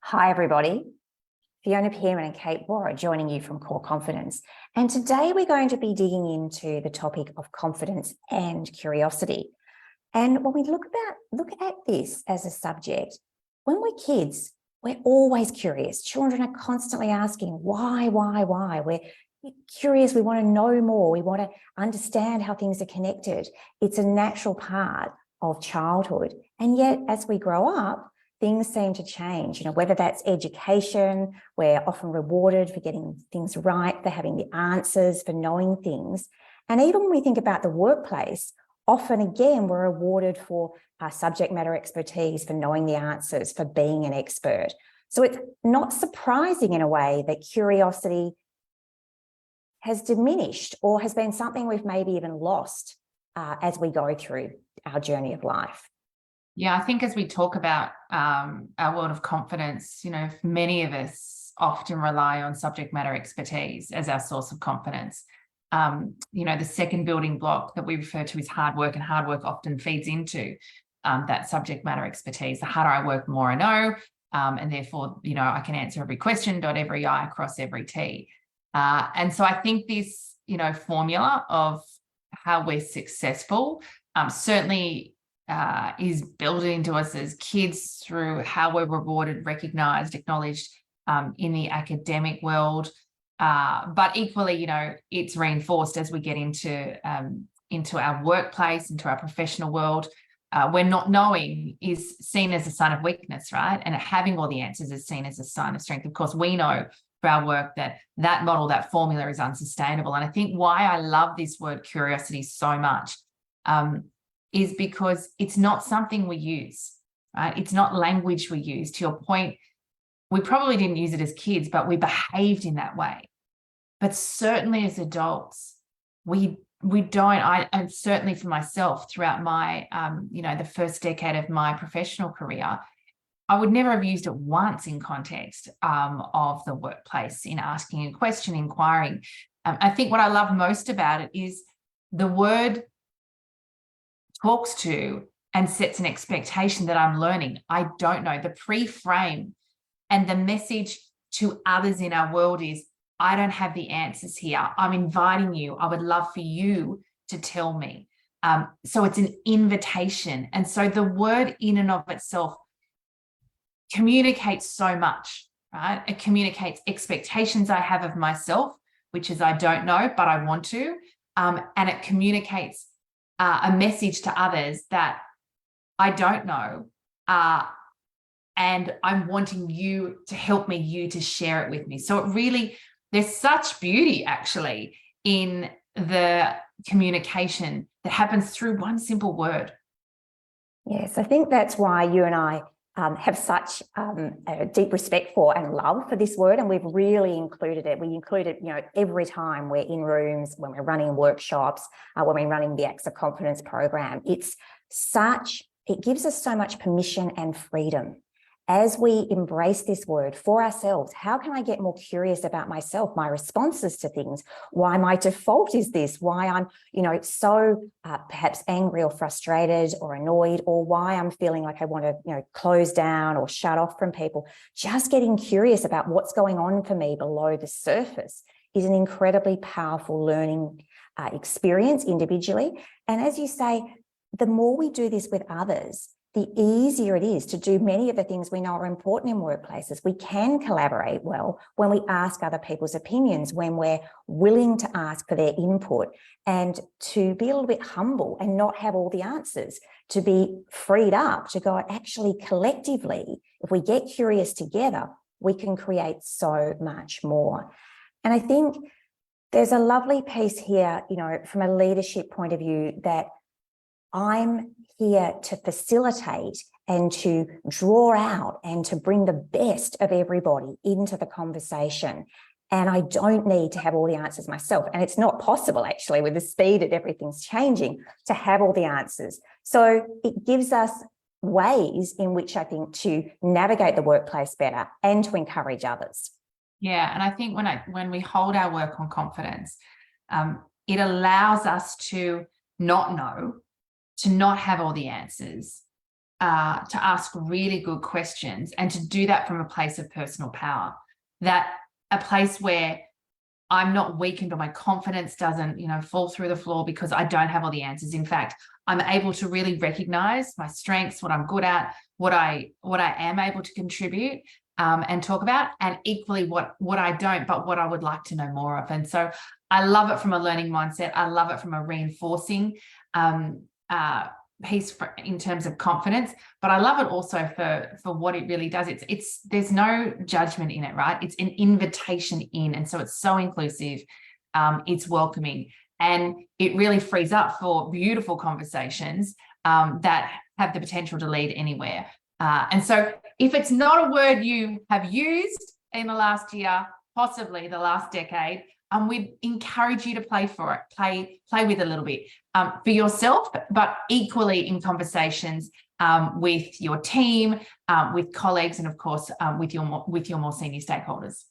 Hi, everybody. Fiona Pearman and Kate Borra joining you from Core Confidence. And today we're going to be digging into the topic of confidence and curiosity. And when we look at this as a subject, when we're kids, we're always curious. Children are constantly asking, why? We're curious, we want to know more, we want to understand how things are connected. It's a natural part of childhood. And yet, as we grow up, things seem to change, whether that's education, we're often rewarded for getting things right, for having the answers, for knowing things. And even when we think about the workplace, often again, we're rewarded for our subject matter expertise, for knowing the answers, for being an expert. So it's not surprising in a way that curiosity has diminished or has been something we've maybe even lost as we go through our journey of life. Yeah, I think as we talk about our world of confidence, many of us often rely on subject matter expertise as our source of confidence. The second building block that we refer to is hard work, and hard work often feeds into that subject matter expertise. The harder I work, the more I know, and therefore, I can answer every question, dot every I, cross every T. And so I think this, formula of how we're successful certainly is built into us as kids through how we're rewarded, recognized, acknowledged in the academic world. But equally, it's reinforced as we get into our workplace, into our professional world, where not knowing is seen as a sign of weakness, right? And having all the answers is seen as a sign of strength. Of course, we know for our work that model, that formula is unsustainable. And I think why I love this word curiosity so much is because it's not something we use, right? It's not language we use. To your point, we probably didn't use it as kids, but we behaved in that way. But certainly as adults, we don't. And certainly for myself, throughout my, the first decade of my professional career, I would never have used it once in context of the workplace, in asking a question, inquiring. I think what I love most about it is the word talks to and sets an expectation that I'm learning. I don't know. The pre-frame and the message to others in our world is, I don't have the answers here. I'm inviting you. I would love for you to tell me. So it's an invitation. And so the word in and of itself communicates so much, right? It communicates expectations I have of myself, which is I don't know, but I want to. And it communicates a message to others that I don't know, and I'm wanting you to help me, you to share it with me. So it really, there's such beauty actually in the communication that happens through one simple word. Yes, I think that's why you and I have such a deep respect for and love for this word, and we've really included it. We include it, every time we're in rooms, when we're running workshops, when we're running the Acts of Confidence program. It gives us so much permission and freedom as we embrace this word for ourselves. How can I get more curious about myself, my responses to things, why my default is this, why I'm, so perhaps angry or frustrated or annoyed, or why I'm feeling like I want to, close down or shut off from people. Just getting curious about what's going on for me below the surface is an incredibly powerful learning experience individually. And as you say, the more we do this with others, the easier it is to do many of the things we know are important in workplaces. We can collaborate well when we ask other people's opinions, when we're willing to ask for their input, and to be a little bit humble and not have all the answers, to be freed up to go, actually collectively, if we get curious together, we can create so much more. And I think there's a lovely piece here, from a leadership point of view, that I'm here to facilitate and to draw out and to bring the best of everybody into the conversation. And I don't need to have all the answers myself. And it's not possible, actually, with the speed that everything's changing, to have all the answers. So it gives us ways in which I think to navigate the workplace better and to encourage others. Yeah, and I think when we hold our work on confidence, it allows us to not know, to not have all the answers, ask really good questions and to do that from a place of personal power, that a place where I'm not weakened or my confidence doesn't, fall through the floor because I don't have all the answers. In fact, I'm able to really recognize my strengths, what I'm good at, what I am able to contribute and talk about, and equally what I don't, but what I would like to know more of. And so I love it from a learning mindset. I love it from a reinforcing piece in terms of confidence, but I love it also for what it really does. It's there's no judgment in it, right? It's an invitation in, and so it's so inclusive. It's welcoming, and it really frees up for beautiful conversations that have the potential to lead anywhere. And so if it's not a word you have used in the last year, possibly the last decade, we'd encourage you to play for it, play with a little bit for yourself, but equally in conversations with your team, with colleagues, and of course with your more senior stakeholders.